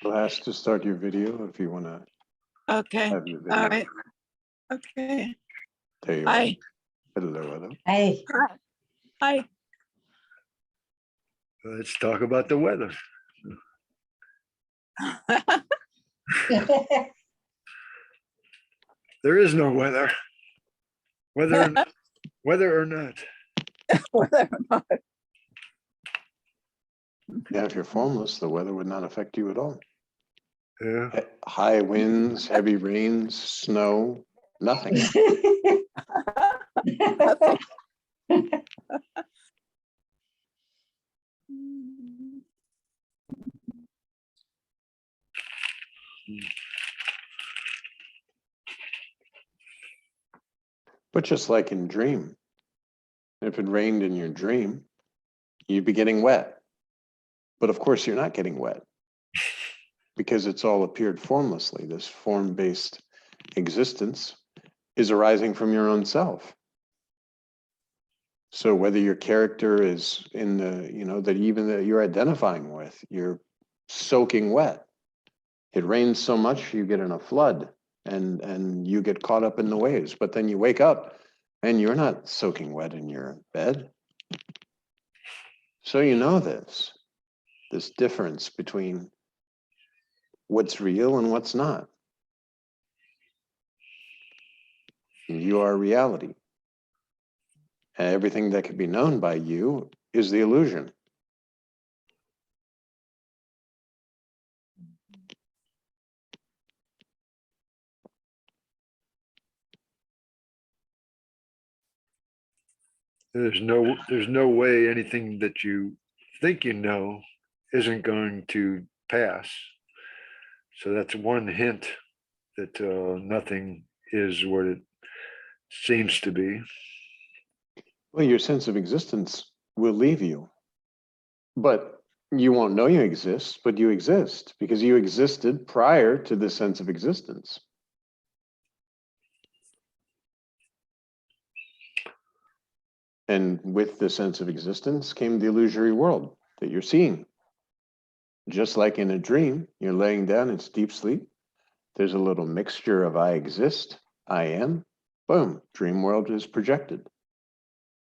You'll have to start your video if you want to Okay. have your video. All right. Okay. There you Hi. are. Hello, hello. Hey. Hi. Let's talk about the weather. There is no weather. Whether or not. Whether or not. Yeah, if you're formless, the weather would not affect you at all. Yeah. High winds, heavy rains, snow, nothing. But just like in dream, if it rained in your dream, you'd be getting wet. But of course, you're not getting wet because it's all appeared formlessly. This form-based existence is arising from your own self. So whether your character is in the, that even that you're identifying with, you're soaking wet. It rains so much, you get in a flood and you get caught up in the waves. But then you wake up and you're not soaking wet in your bed. So you know this difference between what's real and what's not. You are reality. Everything that can be known by you is the illusion. There's no way anything that you think you know isn't going to pass. So that's one hint that nothing is what it seems to be. Well, your sense of existence will leave you. But you won't know you exist, but you exist because you existed prior to the sense of existence. And with the sense of existence came the illusory world that you're seeing. Just like in a dream, you're laying down, it's deep sleep. There's a little mixture of I exist, I am, boom, dream world is projected.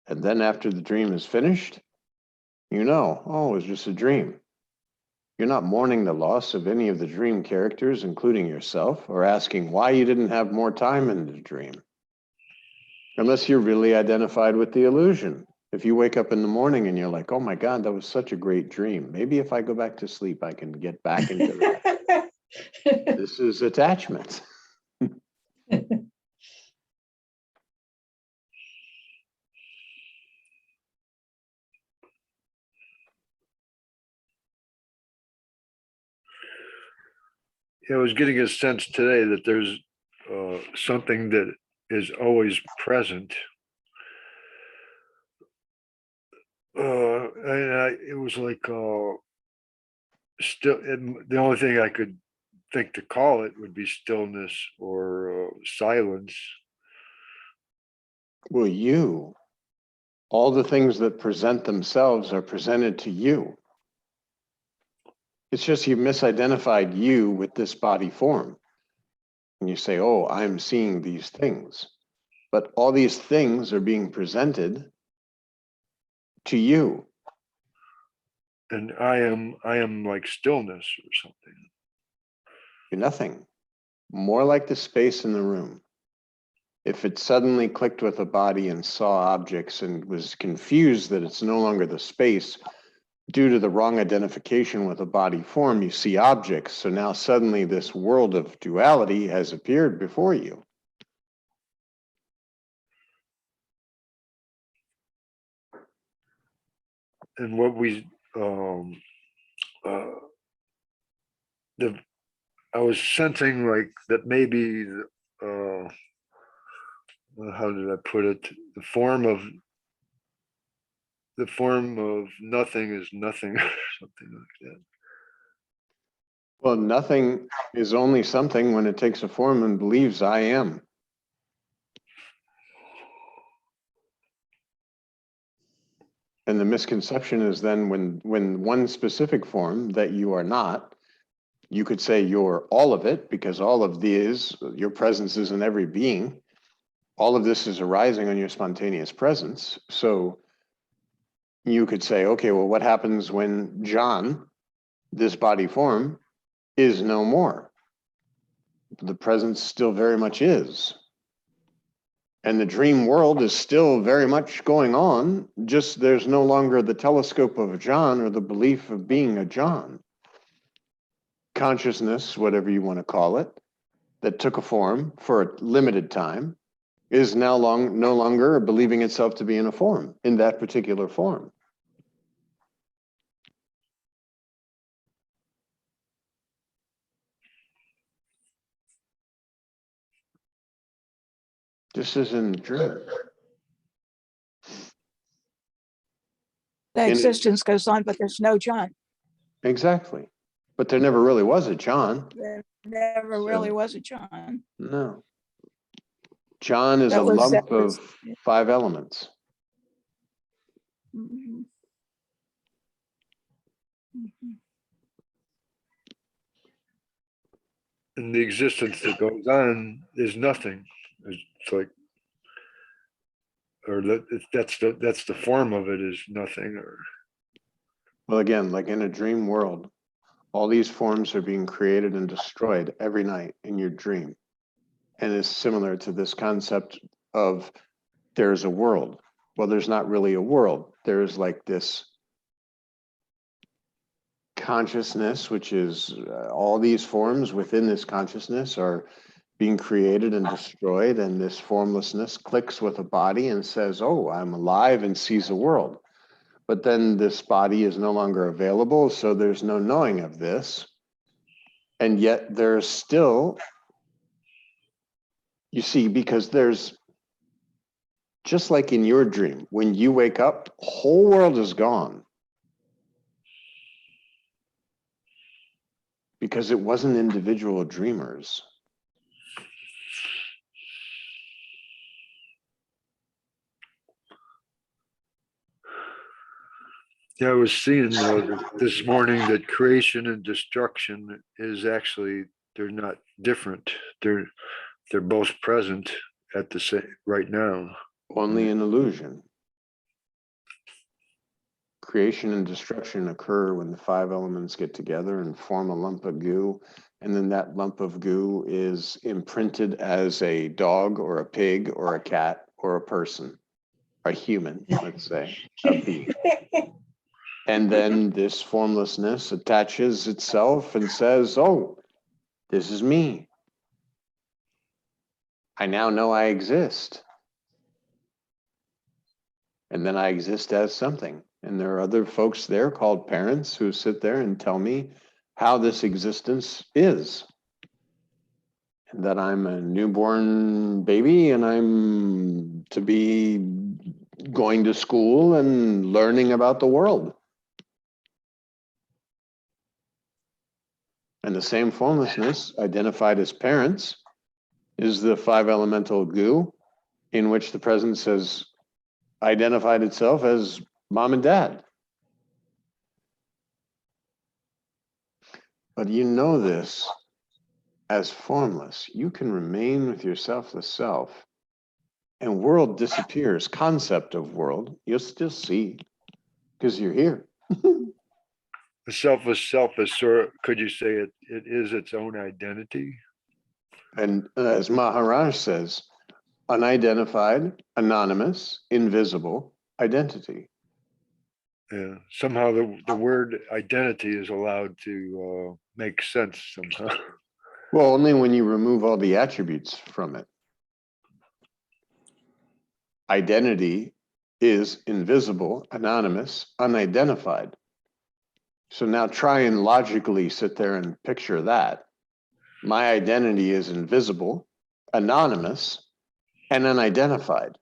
And then after the dream is finished, you know, oh, it was just a dream. You're not mourning the loss of any of the dream characters, including yourself, or asking why you didn't have more time in the dream. Unless you're really identified with the illusion. If you wake up in the morning and you're like, oh my God, that was such a great dream. Maybe if I go back to sleep, I can get back into that. This is attachment. I was getting a sense today that there's something that is always present. It was like the only thing I could think to call it would be stillness or silence. Well, all the things that present themselves are presented to you. It's just you misidentified you with this body form. And you say, oh, I'm seeing these things. But all these things are being presented to you. And I am like stillness or something. You're nothing. More like the space in the room. If it suddenly clicked with a body and saw objects and was confused that it's no longer the space, due to the wrong identification with a body form, you see objects. So now suddenly this world of duality has appeared before you. And what we, I was sensing like that maybe, how did I put it? The form of nothing is nothing, or something like that. Well, nothing is only something when it takes a form and believes I am. And the misconception is then when one specific form that you are not, you could say you're all of it, because all of these, your presence is in every being. All of this is arising on your spontaneous presence. So you could say, okay, well, what happens when John, this body form, is no more? The presence still very much is. And the dream world is still very much going on, just there's no longer the telescope of a John or the belief of being a John. Consciousness, whatever you want to call it, that took a form for a limited time, is now no longer believing itself to be in a form, in that particular form. This is in the dream. The In- existence goes on, but there's no John. Exactly. But there never really was a John. There never really was a John. No. John is That a was- lump that was- of 5 elements. Mhm. Mhm. And the existence that goes on is nothing. It's like, or that's the form of it, is nothing. Or Well, again, like in a dream world, all these forms are being created and destroyed every night in your dream. And it's similar to this concept of there's a world. Well, there's not really a world. There's like this consciousness, which is all these forms within this consciousness are being created and destroyed. And this formlessness clicks with a body and says, oh, I'm alive, and sees a world. But then this body is no longer available, so there's no knowing of this. And yet there's still, you see, because there's, just like in your dream, when you wake up, the whole world is gone. Because it wasn't individual dreamers. yeah, I was seeing this morning that creation and destruction is actually, they're not different. They're both present at the same right now. Only an illusion. Creation and destruction occur when the 5 elements get together and form a lump of goo. And then that lump of goo is imprinted as a dog or a pig or a cat or a person, a human, let's say, a bee. And then this formlessness attaches itself and says, oh, this is me. I now know I exist. And then I exist as something. And there are other folks there called parents who sit there and tell me how this existence is. And that I'm a newborn baby and I'm to be going to school and learning about the world. And the same formlessness identified as parents is the 5 elemental goo, in which the presence has identified itself as mom and dad. But you know this as formless. You can remain with your selfless self, and world disappears. Concept of world, you'll still see, because you're here. The selfless self is sort of, could you say it is its own identity? And as Maharaj says, unidentified, anonymous, invisible identity. Yeah. Somehow the word identity is allowed to make sense somehow. Well, only when you remove all the attributes from it. Identity is invisible, anonymous, unidentified. So now try and logically sit there and picture that. My identity is invisible, anonymous, and unidentified.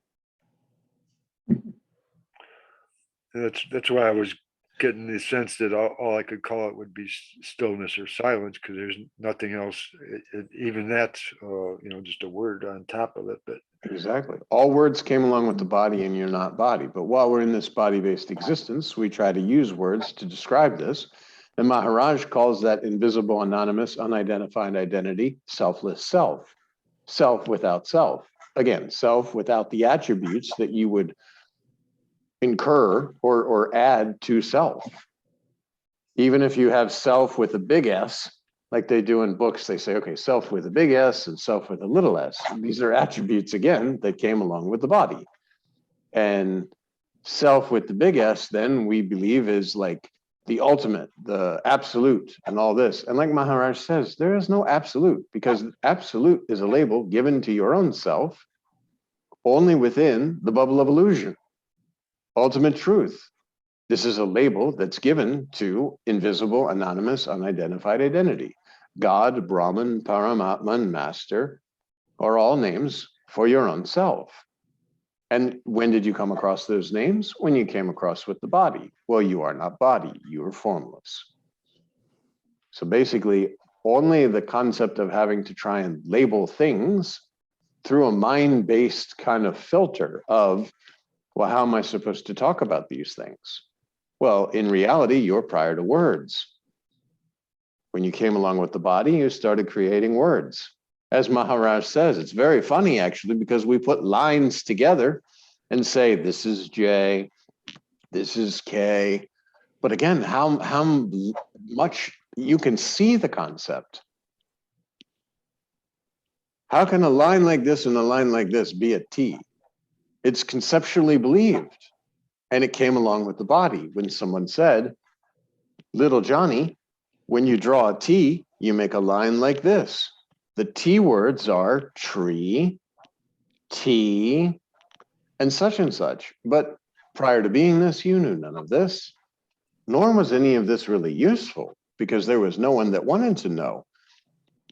That's why I was getting the sense that all I could call it would be stillness or silence, because there's nothing else. Even that's just a word on top of it. But Exactly. All words came along with the body, and you're not body. But while we're in this body-based existence, we try to use words to describe this. And Maharaj calls that invisible, anonymous, unidentified identity, selfless self. Self without self. Again, self without the attributes that you would incur or add to self. Even if you have self with a big S, like they do in books, they say, okay, self with a big S and self with a little s. These are attributes, again, that came along with the body. And self with the big S, then we believe is like the ultimate, the absolute, and all this. And like Maharaj says, there is no absolute, because absolute is a label given to your own self only within the bubble of illusion. Ultimate truth. This is a label that's given to invisible, anonymous, unidentified identity. God, Brahman, Paramatman, Master are all names for your own self. And when did you come across those names? When you came across with the body. Well, you are not body, you are formless. So basically, only the concept of having to try and label things through a mind-based kind of filter of, well, how am I supposed to talk about these things? Well, in reality, you're prior to words. When you came along with the body, you started creating words. As Maharaj says, it's very funny, actually, because we put lines together and say, this is J, this is K. But again, how much you can see the concept. How can a line like this and a line like this be a T? It's conceptually believed. And it came along with the body. When someone said, little Johnny, when you draw a T, you make a line like this. The T words are tree, tea, and such. But prior to being this, you knew none of this. Nor was any of this really useful, because there was no one that wanted to know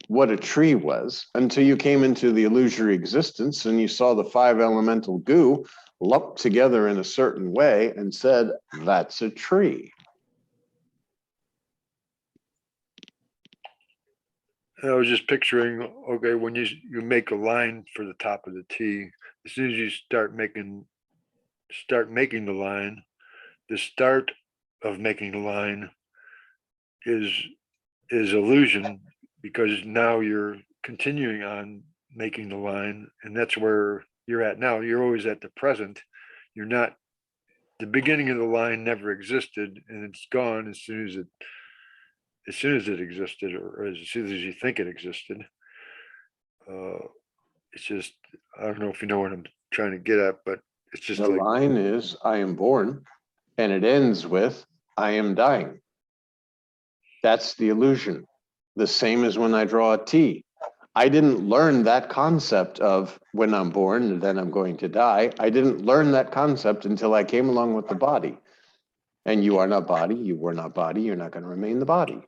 what a tree was until you came into the illusory existence and you saw the 5 elemental goo lumped together in a certain way and said, that's a tree. I was just picturing, okay, when you make a line for the top of the T, as soon as you start making the line, the start of making the line is illusion, because now you're continuing on making the line, and that's where you're at now. You're always at the present. You're not, the beginning of the line never existed, and it's gone as soon as it existed, or as soon as you think it existed. It's just, I don't know if you know what I'm trying to get at, but it's just The like, line is, I am born, and it ends with, I am dying. That's the illusion. The same as when I draw a T. I didn't learn that concept of when I'm born, then I'm going to die. I didn't learn that concept until I came along with the body. And you are not body, you were not body, you're not going to remain the body.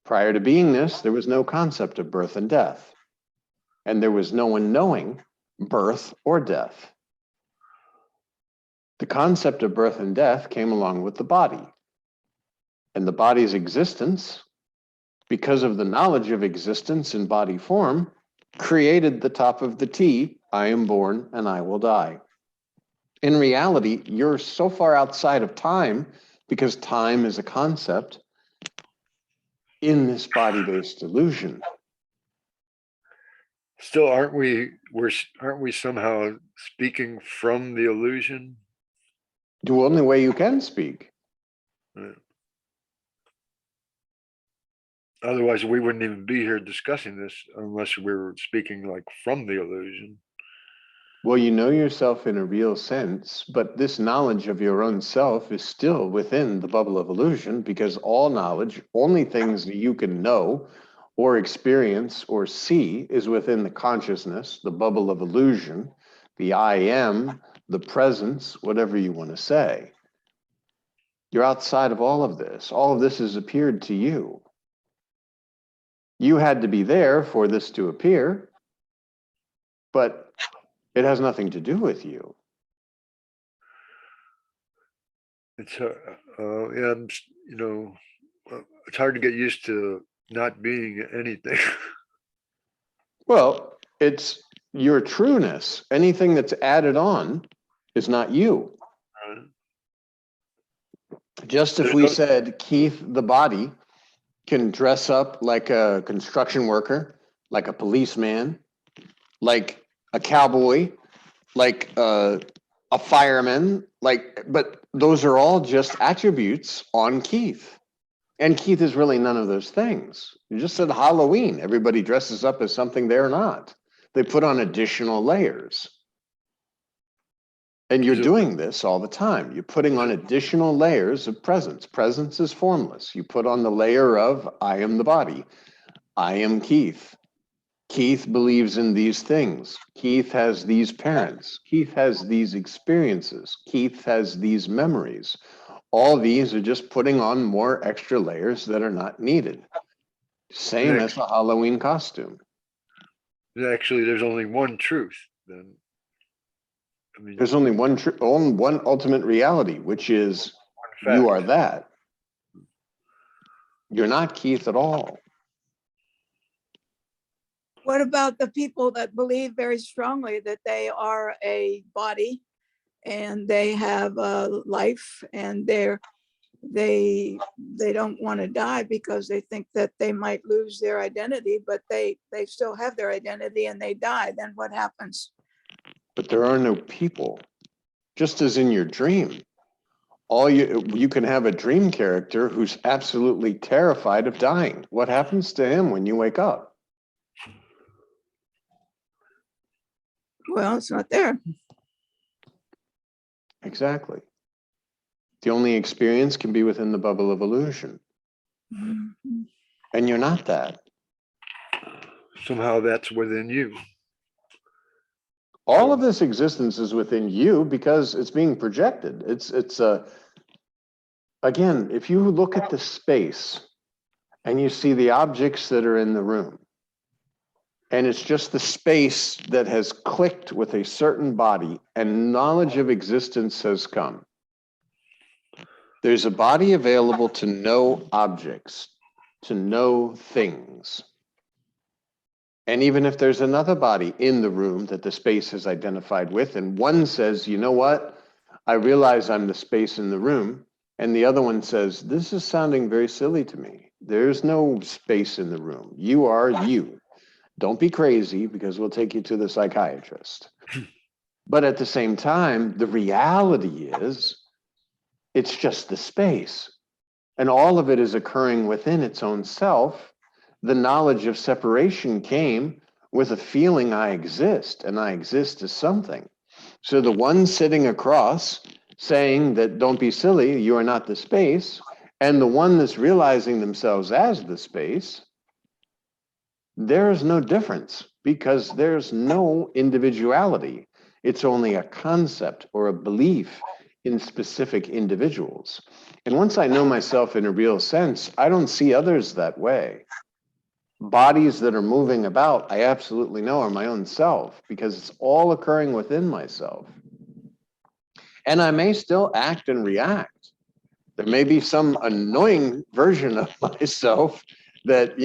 Prior to being this, there was no concept of birth and death. And there was no one knowing birth or death. The concept of birth and death came along with the body. And the body's existence, because of the knowledge of existence in body form, created the top of the T, I am born and I will die. In reality, you're so far outside of time, because time is a concept in this body-based illusion. still, aren't we somehow speaking from the illusion? The only way you can speak. Otherwise, we wouldn't even be here discussing this unless we were speaking like from the illusion. Well, you know yourself in a real sense, but this knowledge of your own self is still within the bubble of illusion, because all knowledge, only things that you can know or experience or see, is within the consciousness, the bubble of illusion, the I am, the presence, whatever you want to say. You're outside of all of this. All of this has appeared to you. You had to be there for this to appear, but it has nothing to do with you. It's yeah, it's hard to get used to not being anything. Well, it's your trueness. Anything that's added on is not you. Just if we said Keith, the body, can dress up like a construction worker, like a policeman, like a cowboy, like a fireman, but those are all just attributes on Keith. And Keith is really none of those things. You just said Halloween. Everybody dresses up as something they're not. They put on additional layers. And you're doing this all the time. You're putting on additional layers of presence. Presence is formless. You put on the layer of, I am the body. I am Keith. Keith believes in these things. Keith has these parents. Keith has these experiences. Keith has these memories. All these are just putting on more extra layers that are not needed. Same as a Halloween costume. Actually, there's only one truth. Then, I mean, there's only one ultimate reality, which is you are that. You're not Keith at all. What about the people that believe very strongly that they are a body and they have a life and they don't want to die because they think that they might lose their identity, but they still have their identity and they die? Then what happens? But there are no people. Just as in your dream, you can have a dream character who's absolutely terrified of dying. What happens to him when you wake up? Well, it's not there. Exactly. The only experience can be within the bubble of illusion. Mhm. And you're not that. Somehow that's within you. All of this existence is within you because it's being projected. Again, if you look at the space and you see the objects that are in the room, and it's just the space that has clicked with a certain body and knowledge of existence has come. There's a body available to know objects, to know things. And even if there's another body in the room that the space has identified with, and one says, you know what, I realize I'm the space in the room, and the other one says, this is sounding very silly to me. There's no space in the room. You are you. Don't be crazy because we'll take you to the psychiatrist. But at the same time, the reality is it's just the space. And all of it is occurring within its own self. The knowledge of separation came with a feeling I exist, and I exist as something. So the one sitting across saying that don't be silly, you are not the space, and the one that's realizing themselves as the space, there's no difference because there's no individuality. It's only a concept or a belief in specific individuals. And once I know myself in a real sense, I don't see others that way. Bodies that are moving about, I absolutely know are my own self because it's all occurring within myself. And I may still act and react. There may be some annoying version of myself that,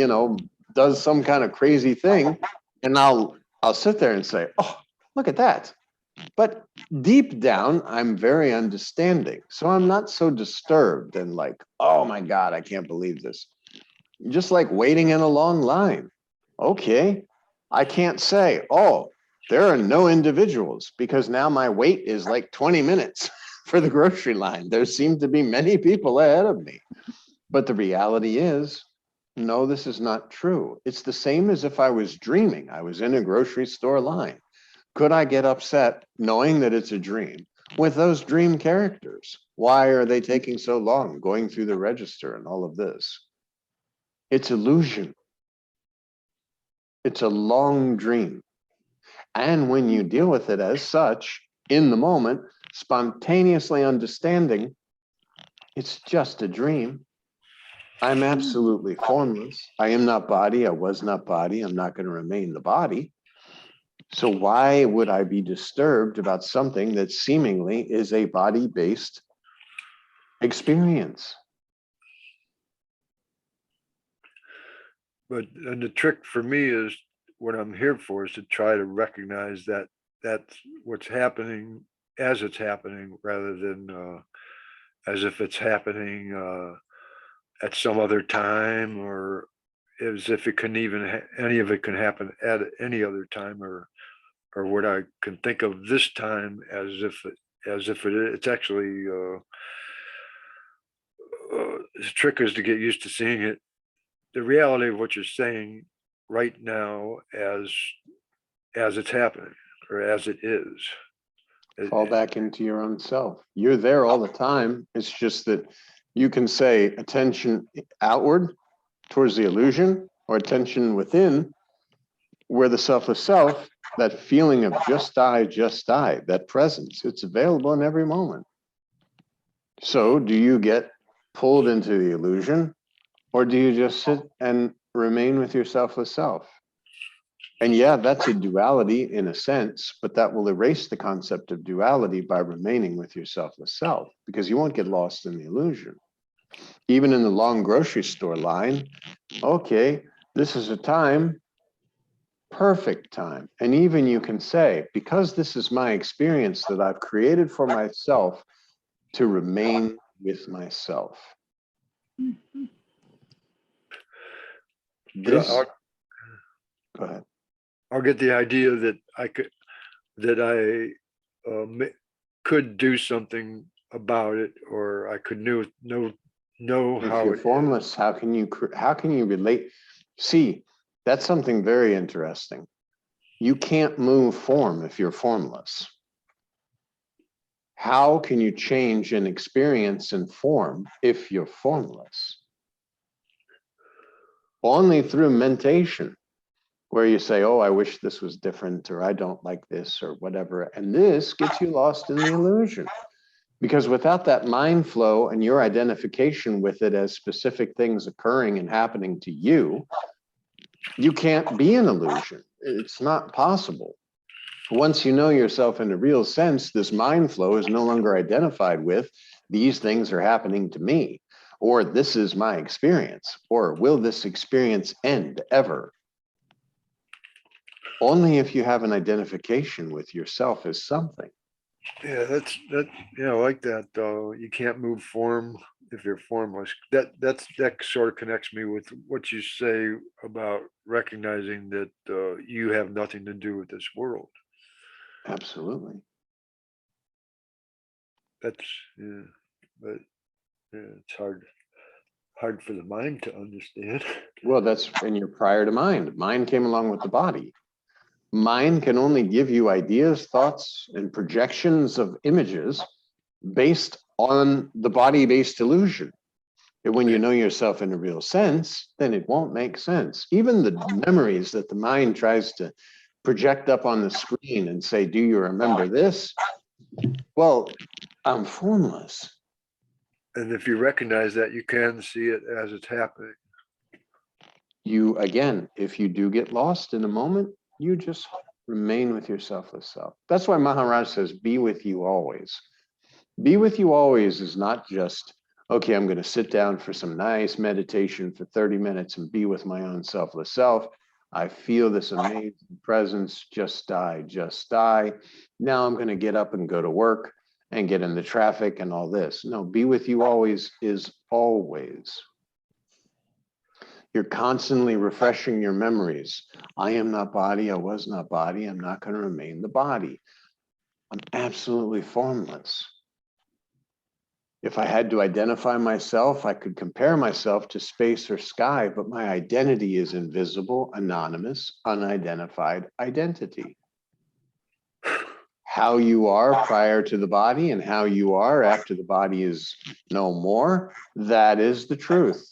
does some kind of crazy thing, and I'll sit there and say, oh, look at that. But deep down, I'm very understanding. So I'm not so disturbed and like, oh my God, I can't believe this. Just like waiting in a long line. Okay, I can't say, oh, there are no individuals because now my wait is like 20 minutes for the grocery line. There seem to be many people ahead of me. But the reality is, no, this is not true. It's the same as if I was dreaming. I was in a grocery store line. Could I get upset knowing that it's a dream with those dream characters? Why are they taking so long going through the register and all of this? It's illusion. It's a long dream. And when you deal with it as such, in the moment, spontaneously understanding, it's just a dream. I'm absolutely formless. I am not body. I was not body. I'm not going to remain the body. So why would I be disturbed about something that seemingly is a body-based experience? And the trick for me is what I'm here for is to try to recognize that that's what's happening as it's happening, rather than as if it's happening at some other time, or as if it can even any of it can happen at any other time, or what I can think of this time as if it's actually the trick is to get used to seeing it, the reality of what you're saying right now as it's happening, or as it is. Fall back into your own self. You're there all the time. It's just that you can say attention outward towards the illusion, or attention within, where the selfless self, that feeling of just die, that presence, it's available in every moment. So do you get pulled into the illusion, or do you just sit and remain with your selfless self? And yeah, that's a duality in a sense, but that will erase the concept of duality by remaining with your selfless self, because you won't get lost in the illusion. Even in the long grocery store line, okay, this is a time, perfect time. And even you can say, because this is my experience that I've created for myself, to remain with myself. This, I'll, go ahead. I'll get the idea that I could do something about it, or I could know If how you're it formless, is. how can you relate? See, that's something very interesting. You can't move form if you're formless. How can you change an experience in form if you're formless? Only through mentation, where you say, oh, I wish this was different, or I don't like this, or whatever. And this gets you lost in the illusion. Because without that mind flow and your identification with it as specific things occurring and happening to you, you can't be an illusion. It's not possible. Once you know yourself in a real sense, this mind flow is no longer identified with these things are happening to me, or this is my experience, or will this experience end ever? Only if you have an identification with yourself as something. Yeah, I like that. You can't move form if you're formless. That sort of connects me with what you say about recognizing that you have nothing to do with this world. Absolutely. That's but it's hard for the mind to understand. Well, that's, and you're prior to mind. Mind came along with the body. Mind can only give you ideas, thoughts, and projections of images based on the body-based illusion. And when you know yourself in a real sense, then it won't make sense. Even the memories that the mind tries to project up on the screen and say, do you remember this? Well, I'm formless. And if you recognize that, you can see it as it's happening. You, again, if you do get lost in a moment, you just remain with your selfless self. That's why Maharaj says, be with you always. Be with you always is not just, okay, I'm going to sit down for some nice meditation for 30 minutes and be with my own selfless self. I feel this amazing presence, just die, just die. Now I'm going to get up and go to work and get in the traffic and all this. No, be with you always is always. You're constantly refreshing your memories. I am not body, I was not body, I'm not going to remain the body. I'm absolutely formless. If I had to identify myself, I could compare myself to space or sky, but my identity is invisible, anonymous, unidentified identity. How you are prior to the body and how you are after the body is no more, that is the truth.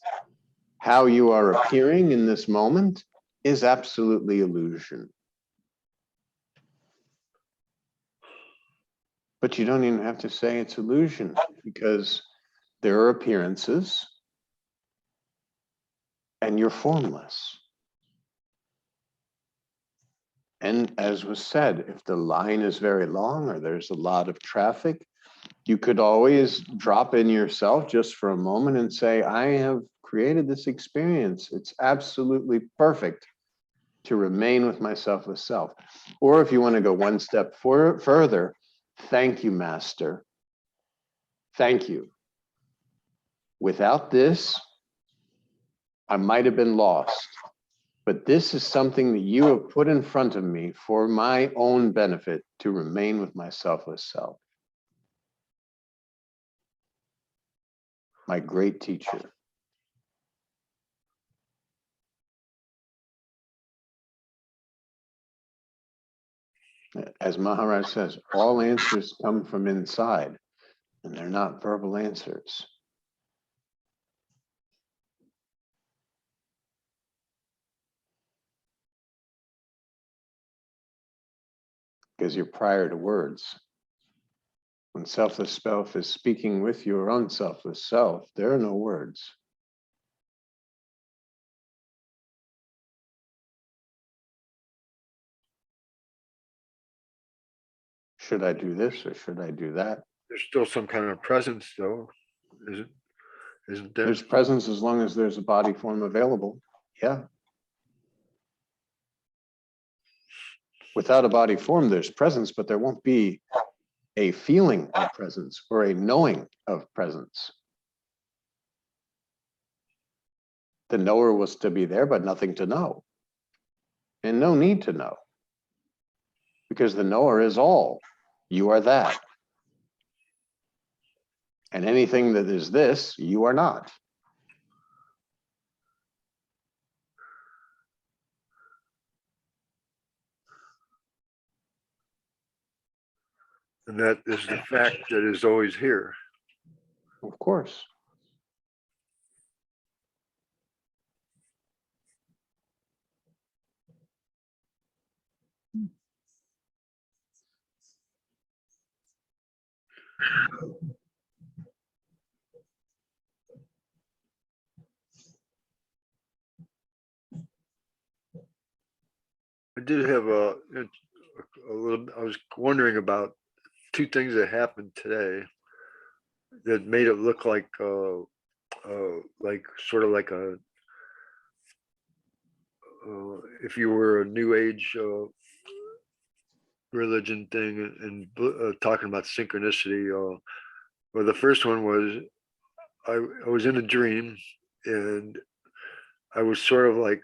How you are appearing in this moment is absolutely illusion. But you don't even have to say it's illusion, because there are appearances and you're formless. And as was said, if the line is very long or there's a lot of traffic, you could always drop in yourself just for a moment and say, I have created this experience. It's absolutely perfect. to remain with my selfless self. Or if you want to go one step further, thank you, Master. Thank you. Without this, I might have been lost. But this is something that you have put in front of me for my own benefit to remain with my selfless self. My great teacher. As Maharaj says, all answers come from inside, and they're not verbal answers. Because you're prior to words. When selfless self is speaking with your unselfless self, there are no words. Should I do this or should I do that? There's still some kind of presence, though, isn't there? There's presence as long as there's a body form available. Yeah. Without a body form, there's presence, but there won't be a feeling of presence or a knowing of presence. The knower was to be there, but nothing to know. And no need to know. Because the knower is all. You are that. And anything that is this, you are not. And that is the fact that is always here. Of course. I did have a little, I was wondering about two things that happened today that made it look like sort of like a, if you were a new age religion thing and talking about synchronicity. Well, the first one was I was in a dream and I was sort of like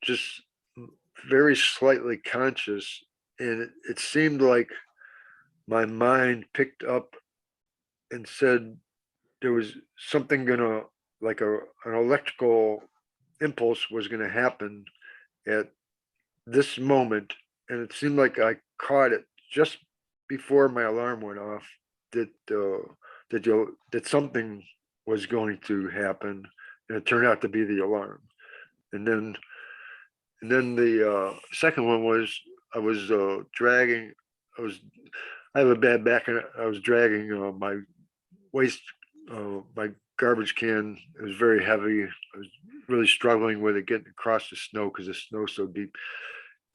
just very slightly conscious, and it seemed like my mind picked up and said there was something gonna, like an electrical impulse was gonna happen at this moment, and it seemed like I caught it just before my alarm went off that that something was going to happen, and it turned out to be the alarm. And then the second one was I was dragging. I have a bad back, and I was dragging my waste, my garbage can. It was very heavy. I was really struggling with it getting across the snow because the snow's so deep.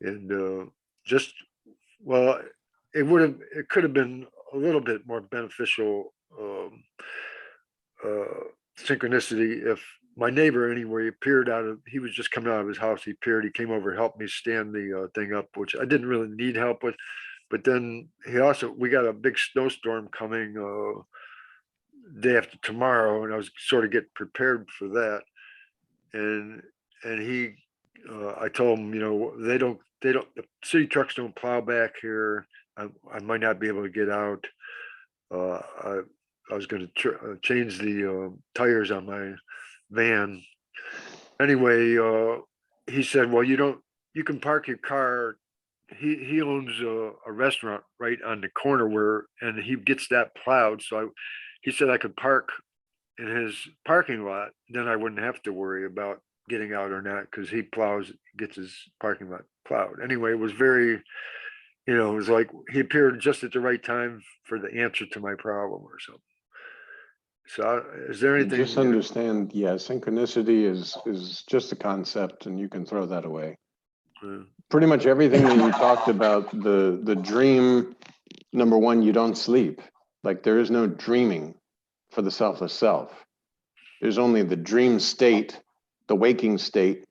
And just, well, it could have been a little bit more beneficial synchronicity if my neighbor, anyway, appeared he was just coming out of his house. He came over, helped me stand the thing up, which I didn't really need help with. But then we got a big snowstorm coming day after tomorrow, and I was sort of getting prepared for that. And I told him, the city trucks don't plow back here. I might not be able to get out. I was going to change the tires on my van. Anyway, he said, well, you can park your car. He owns a restaurant right on the corner and he gets that plowed. So he said I could park in his parking lot. Then I wouldn't have to worry about getting out or not, because he gets his parking lot plowed. Anyway, it was very, it was like he appeared just at the right time for the answer to my problem or something. So is there anything? Just understand, yeah, synchronicity is just a concept, and you can throw that away. Pretty much everything that you talked about, the dream, number one, you don't sleep. Like, there is no dreaming for the selfless self. There's only the dream state, the waking state,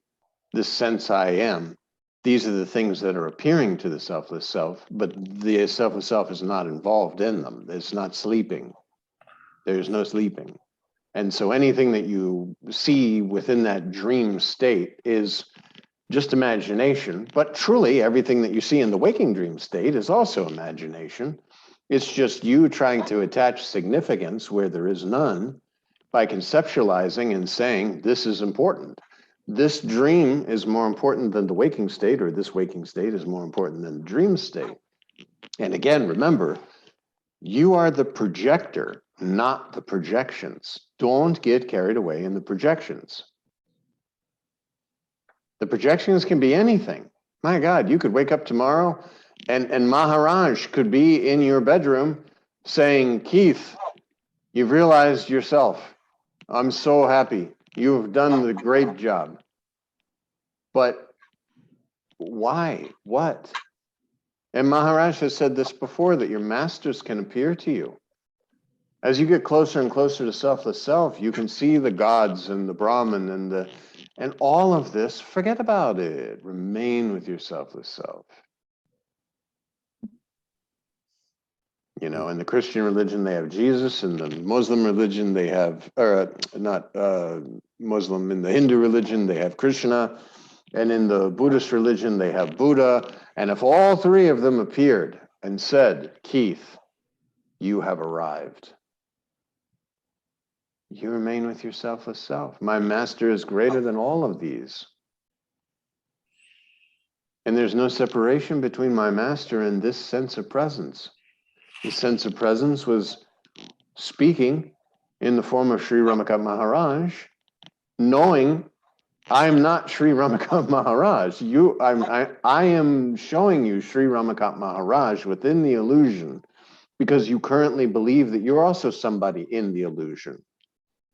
this sense I am. These are the things that are appearing to the selfless self, but the selfless self is not involved in them. It's not sleeping. There's no sleeping. And so anything that you see within that dream state is just imagination, but truly everything that you see in the waking dream state is also imagination. It's just you trying to attach significance where there is none by conceptualizing and saying, this is important. This dream is more important than the waking state, or this waking state is more important than the dream state. And again, remember, you are the projector, not the projections. Don't get carried away in the projections. The projections can be anything. My God, you could wake up tomorrow and Maharaj could be in your bedroom saying, Keith, you've realized yourself. I'm so happy. You've done the great job. But why? What? And Maharaj has said this before, that your masters can appear to you. As you get closer and closer to selfless self, you can see the gods and the Brahman and all of this. Forget about it. Remain with your selfless self. You know, in the Christian religion, they have Jesus. In the Muslim religion, they have, or not Muslim, in the Hindu religion, they have Krishna. And in the Buddhist religion, they have Buddha. And if all three of them appeared and said, Keith, you have arrived, you remain with your selfless self. My master is greater than all of these. And there's no separation between my master and this sense of presence. The sense of presence was speaking in the form of Sri Ramakant Maharaj, knowing I'm not Sri Ramakant Maharaj. I am showing you Sri Ramakant Maharaj within the illusion because you currently believe that you're also somebody in the illusion.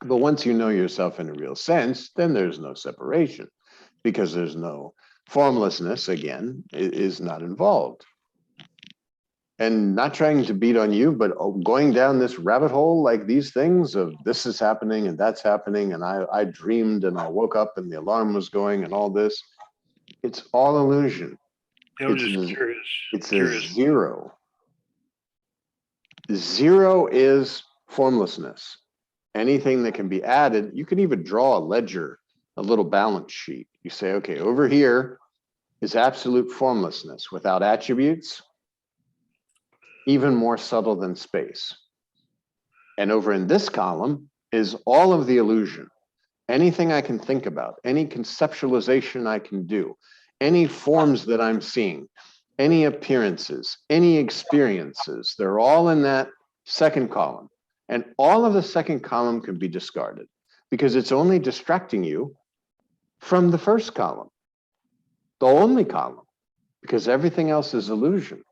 But once you know yourself in a real sense, then there's no separation because there's no formlessness, again, is not involved. And not trying to beat on you, but going down this rabbit hole like these things of this is happening and that's happening, and I dreamed and I woke up and the alarm was going and all this. It's all illusion. I'm just curious. It's a zero. Zero is formlessness. Anything that can be added, you can even draw a ledger, a little balance sheet. You say, okay, over here is absolute formlessness without attributes, even more subtle than space. And over in this column is all of the illusion. Anything I can think about, any conceptualization I can do, any forms that I'm seeing, any appearances, any experiences, they're all in that second column. And all of the second column can be discarded because it's only distracting you from the first column, the only column, because everything else is illusion.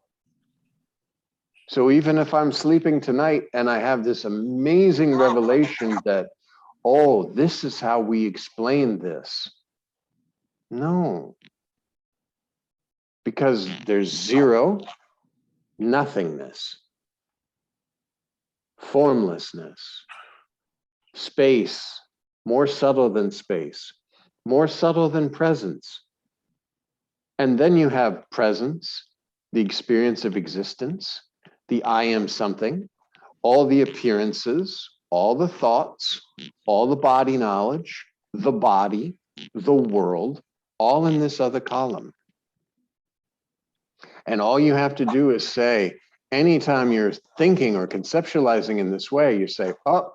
So even if I'm sleeping tonight and I have this amazing revelation that, oh, this is how we explain this. No, because there's zero, nothingness, formlessness, space, more subtle than space, more subtle than presence. And then you have presence, the experience of existence, the I am something, all the appearances, all the thoughts, all the body knowledge, the body, the world, all in this other column. And all you have to do is say, anytime you're thinking or conceptualizing in this way, you say, oh,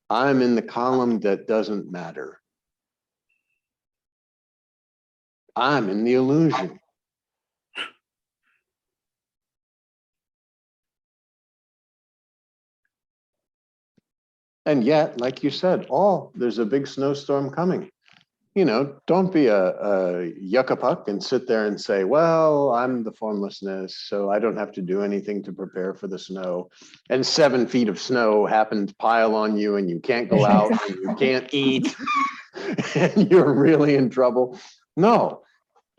I'm in the column that doesn't matter. I'm in the illusion. And yet, like you said, oh, there's a big snowstorm coming. You know, don't be a yucca-puck and sit there and say, well, I'm the formlessness, so I don't have to do anything to prepare for the snow. And 7 feet of snow happened to pile on you and you can't go out and you can't eat and you're really in trouble. No,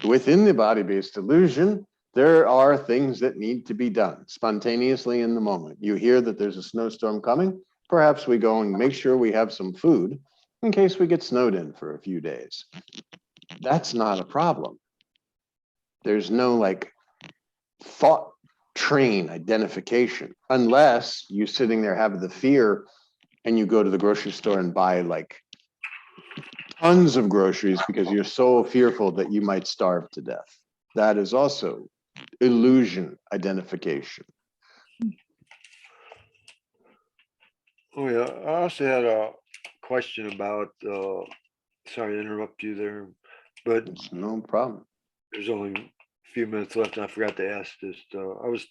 within the body-based illusion, there are things that need to be done spontaneously in the moment. You hear that there's a snowstorm coming, perhaps we go and make sure we have some food in case we get snowed in for a few days. That's not a problem. There's no like thought train identification, unless you're sitting there having the fear and you go to the grocery store and buy like tons of groceries because you're so fearful that you might starve to death. That is also illusion identification. Oh yeah, I also had a question about, sorry to interrupt you there, but It's no problem. there's only a few minutes left and I forgot to ask this. I was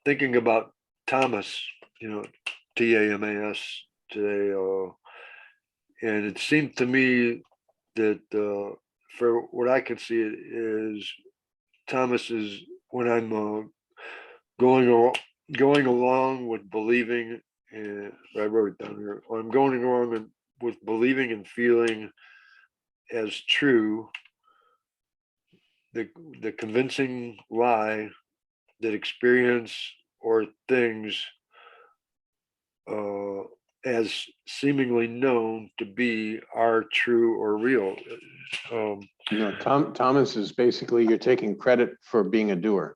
thinking about Thomas, TAMAS today, and it seemed to me that for what I can see it is Thomas is when I'm going along with believing, and I wrote it down here. I'm going along with believing and feeling as true the convincing lie that experience or things as seemingly known to be are true or real. Thomas is basically, you're taking credit for being a doer.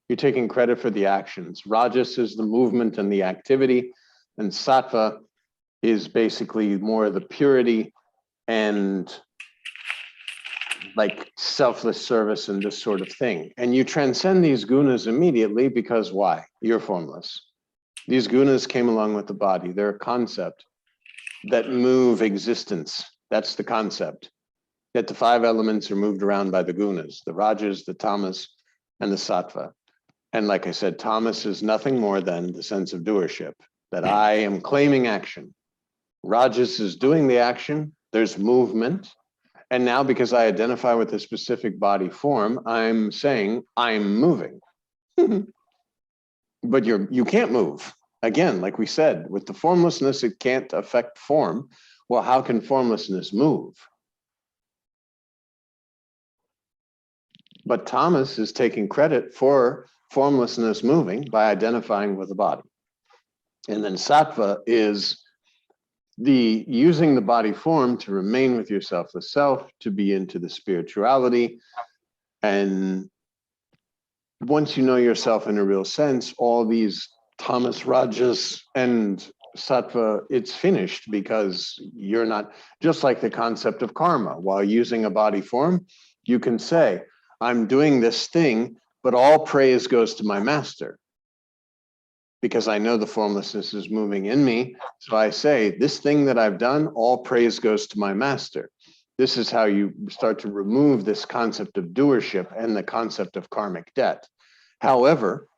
You're taking credit for the actions. Rajas is the movement and the activity, and sattva is basically more the purity and like selfless service and this sort of thing. And you transcend these gunas immediately because why? You're formless. These gunas came along with the body. They're a concept that move existence. That's the concept. That the 5 elements are moved around by the gunas, the rajas, the tamas, and the sattva. And like I said, tamas is nothing more than the sense of doership, that I am claiming action. Rajas is doing the action, there's movement. And now because I identify with a specific body form, I'm saying I'm moving. But you can't move. Again, like we said, with the formlessness, it can't affect form. Well, how can formlessness move? But Thomas is taking credit for formlessness moving by identifying with the body. And then sattva is the using the body form to remain with yourself, the self, to be into the spirituality. And once you know yourself in a real sense, all these tamas, rajas, and sattva, it's finished, because you're not, just like the concept of karma. While using a body form, you can say, I'm doing this thing, but all praise goes to my master, because I know the formlessness is moving in me. So I say, this thing that I've done, all praise goes to my master. This is how you start to remove this concept of doership and the concept of karmic debt. However,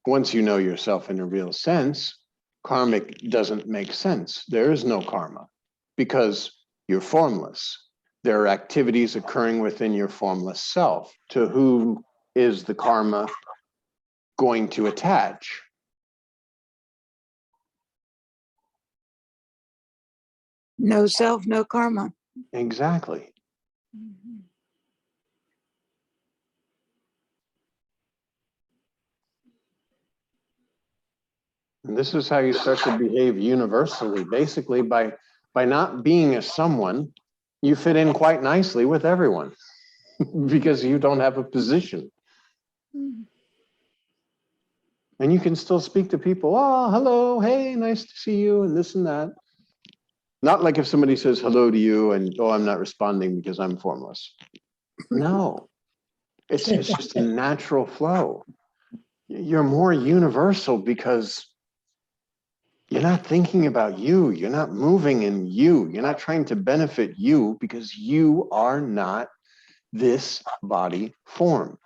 once you know yourself in a real sense, karmic doesn't make sense. There is no karma because you're formless. There are activities occurring within your formless self. To whom is the karma going to attach? No self, no karma. Exactly. And this is how you start to behave universally. Basically, by not being a someone, you fit in quite nicely with everyone because you don't have a position. And you can still speak to people. Oh, hello, hey, nice to see you, and this and that. Not like if somebody says hello to you and, oh, I'm not responding because I'm formless. No, it's just a natural flow. You're more universal because you're not thinking about you. You're not moving in you. You're not trying to benefit you because you are not this body form.